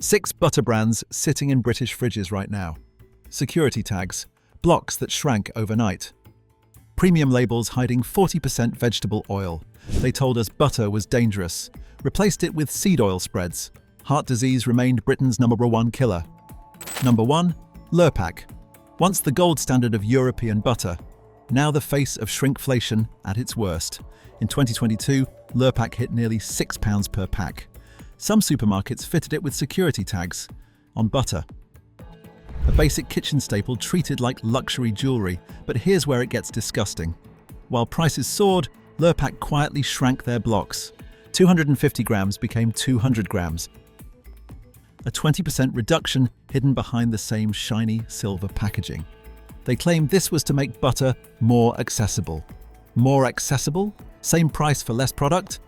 6 butter brands sitting in British fridges right now. Security tags, blocks that shrank overnight. Premium labels hiding 40% vegetable oil. They told us butter was dangerous. Replaced it with seed oil spreads. Heart disease remained Britain's #1 killer. Number 1. Lurpak. Once the gold standard of European butter, now the face of shrinkflation at its worst. In 2022, Lurpak hit nearly £6 per pack. Some supermarkets fitted it with security tags on butter. A basic kitchen staple treated like luxury jewelry, but here's where it gets disgusting. While prices soared, Lurpak quietly shrank their blocks. 250 grams became 200 grams. A 20% reduction hidden behind the same shiny silver packaging. They claimed this was to make butter more accessible. More accessible? Same price for less product?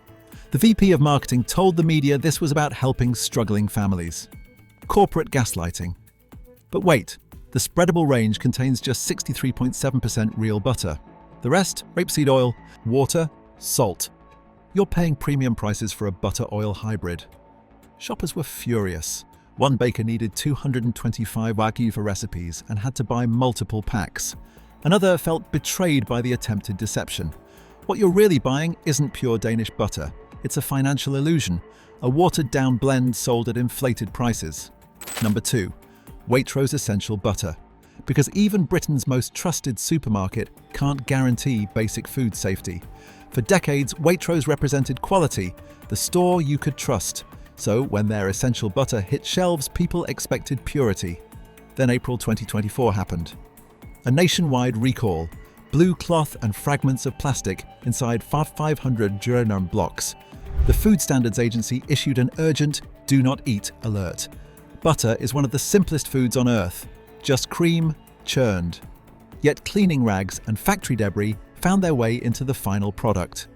The VP of marketing told the media this was about helping struggling families. Corporate gaslighting. But wait, the spreadable range contains just 63.7% real butter. The rest, rapeseed oil, water, salt. You're paying premium prices for a butter oil hybrid. Shoppers were furious. One baker needed 225 wagyu for recipes and had to buy multiple packs. Another felt betrayed by the attempted deception. What you're really buying isn't pure Danish butter. It's a financial illusion, a watered-down blend sold at inflated prices. Number 2. Waitrose Essential Butter. Because even Britain's most trusted supermarket can't guarantee basic food safety. For decades, Waitrose represented quality, the store you could trust. So when their essential butter hit shelves, people expected purity. Then April 2024 happened. A nationwide recall. Blue cloth and fragments of plastic inside 500 Duranum blocks. The Food Standards Agency issued an urgent "Do not eat" alert. Butter is one of the simplest foods on earth. Just cream, churned. Yet cleaning rags and factory debris found their way into the final product.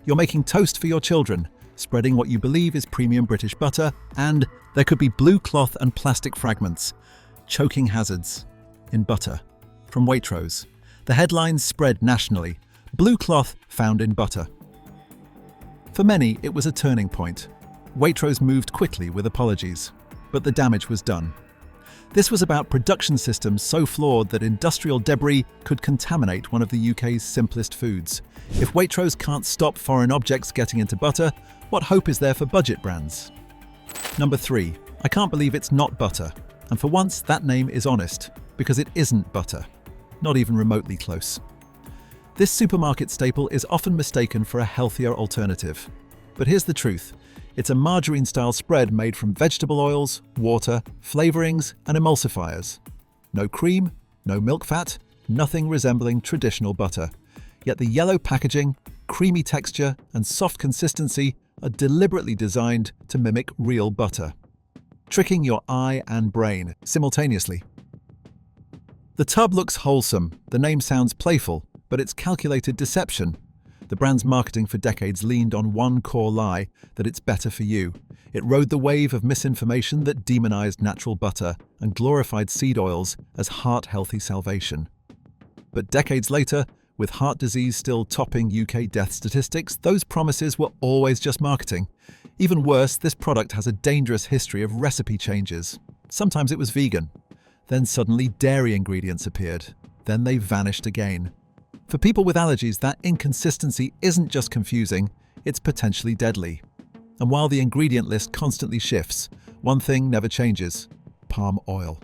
You're making toast for your children, spreading what you believe is premium British butter, and there could be blue cloth and plastic fragments. Choking hazards. In butter. From Waitrose. The headlines spread nationally. Blue cloth found in butter. For many, it was a turning point. Waitrose moved quickly with apologies. But the damage was done. This was about production systems so flawed that industrial debris could contaminate one of the UK's simplest foods. If Waitrose can't stop foreign objects getting into butter, what hope is there for budget brands? Number 3. I can't believe it's not butter. And for once, that name is honest, because it isn't butter. Not even remotely close. This supermarket staple is often mistaken for a healthier alternative. But here's the truth. It's a margarine-style spread made from vegetable oils, water, flavorings, and emulsifiers. No cream, no milk fat, nothing resembling traditional butter. Yet the yellow packaging, creamy texture, and soft consistency are deliberately designed to mimic real butter, tricking your eye and brain simultaneously. The tub looks wholesome, the name sounds playful, but it's calculated deception. The brand's marketing for decades leaned on one core lie, that it's better for you. It rode the wave of misinformation that demonized natural butter and glorified seed oils as heart-healthy salvation. But decades later, with heart disease still topping UK death statistics, those promises were always just marketing. Even worse, this product has a dangerous history of recipe changes. Sometimes it was vegan. Then suddenly dairy ingredients appeared. Then they vanished again. For people with allergies, that inconsistency isn't just confusing, it's potentially deadly. And while the ingredient list constantly shifts, one thing never changes: palm oil.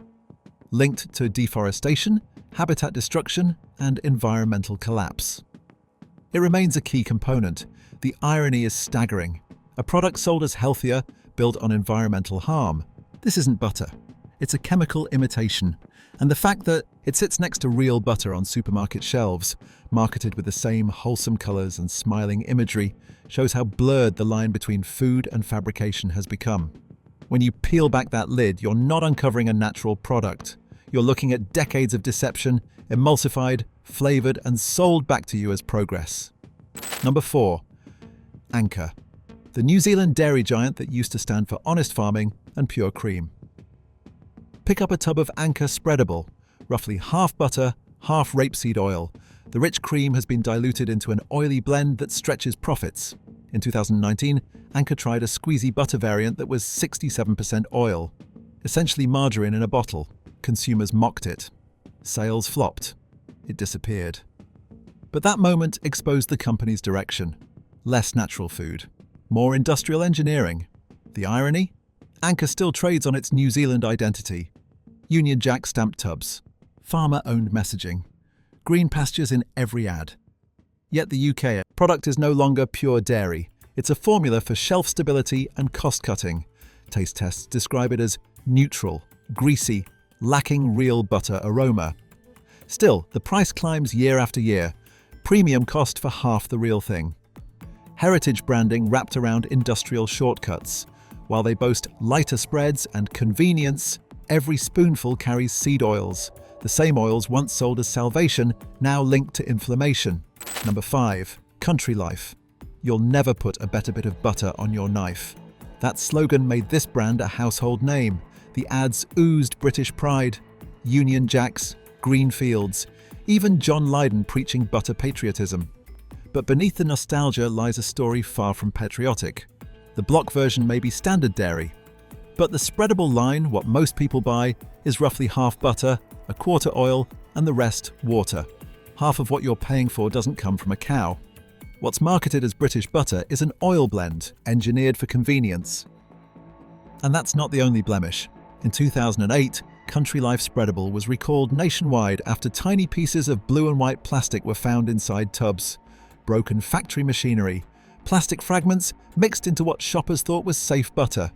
Linked to deforestation, habitat destruction, and environmental collapse. It remains a key component. The irony is staggering. A product sold as healthier, built on environmental harm. This isn't butter. It's a chemical imitation. And the fact that it sits next to real butter on supermarket shelves, marketed with the same wholesome colors and smiling imagery, shows how blurred the line between food and fabrication has become. When you peel back that lid, you're not uncovering a natural product. You're looking at decades of deception, emulsified, flavored, and sold back to you as progress. Number 4. Anchor. The New Zealand dairy giant that used to stand for honest farming and pure cream. Pick up a tub of Anchor Spreadable, roughly half butter, half rapeseed oil. The rich cream has been diluted into an oily blend that stretches profits. In 2019, Anchor tried a squeezy butter variant that was 67% oil, essentially margarine in a bottle. Consumers mocked it. Sales flopped. It disappeared. But that moment exposed the company's direction. Less natural food, more industrial engineering. The irony? Anchor still trades on its New Zealand identity. Union Jack stamped tubs, farmer-owned messaging, green pastures in every ad. Yet the UK product is no longer pure dairy. It's a formula for shelf stability and cost-cutting. Taste tests describe it as neutral, greasy, lacking real butter aroma. Still, the price climbs year after year. Premium cost for half the real thing. Heritage branding wrapped around industrial shortcuts. While they boast lighter spreads and convenience, every spoonful carries seed oils. The same oils once sold as salvation, now linked to inflammation. Number 5. Country Life. You'll never put a better bit of butter on your knife. That slogan made this brand a household name. The ads oozed British pride. Union Jacks, green fields, even John Lydon preaching butter patriotism. But beneath the nostalgia lies a story far from patriotic. The block version may be standard dairy, but the spreadable line, what most people buy, is roughly half butter, a quarter oil, and the rest water. Half of what you're paying for doesn't come from a cow. What's marketed as British butter is an oil blend, engineered for convenience. And that's not the only blemish. In 2008, Country Life Spreadable was recalled nationwide after tiny pieces of blue and white plastic were found inside tubs. Broken factory machinery, plastic fragments mixed into what shoppers thought was safe butter.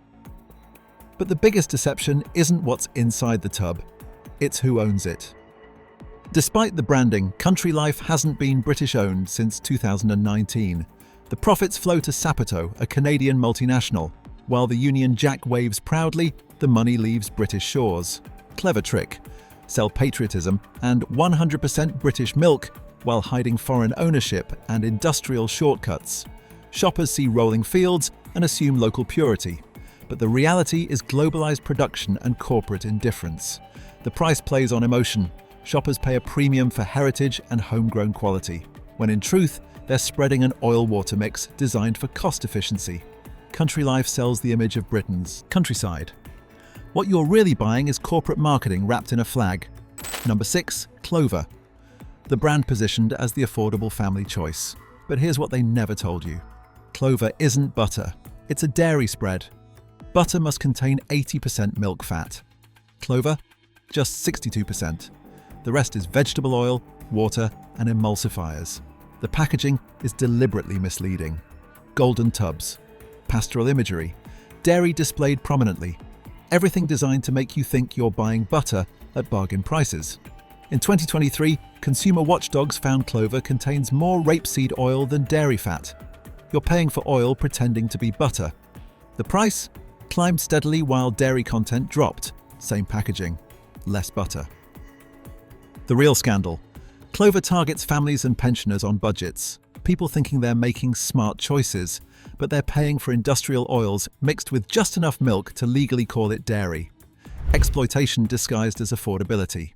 But the biggest deception isn't what's inside the tub, it's who owns it. Despite the branding, Country Life hasn't been British-owned since 2019. The profits flow to Saputo, a Canadian multinational. While the Union Jack waves proudly, the money leaves British shores. Clever trick. Sell patriotism and 100% British milk while hiding foreign ownership and industrial shortcuts. Shoppers see rolling fields and assume local purity. But the reality is globalized production and corporate indifference. The price plays on emotion. Shoppers pay a premium for heritage and homegrown quality, when in truth, they're spreading an oil-water mix designed for cost efficiency. Country Life sells the image of Britain's countryside. What you're really buying is corporate marketing wrapped in a flag. Number 6. Clover. The brand positioned as the affordable family choice. But here's what they never told you. Clover isn't butter. It's a dairy spread. Butter must contain 80% milk fat. Clover? Just 62%. The rest is vegetable oil, water, and emulsifiers. The packaging is deliberately misleading. Golden tubs, pastoral imagery, dairy displayed prominently. Everything designed to make you think you're buying butter at bargain prices. In 2023, consumer watchdogs found Clover contains more rapeseed oil than dairy fat. You're paying for oil pretending to be butter. The price climbed steadily while dairy content dropped. Same packaging, less butter. The real scandal. Clover targets families and pensioners on budgets. People thinking they're making smart choices, but they're paying for industrial oils mixed with just enough milk to legally call it dairy. Exploitation disguised as affordability.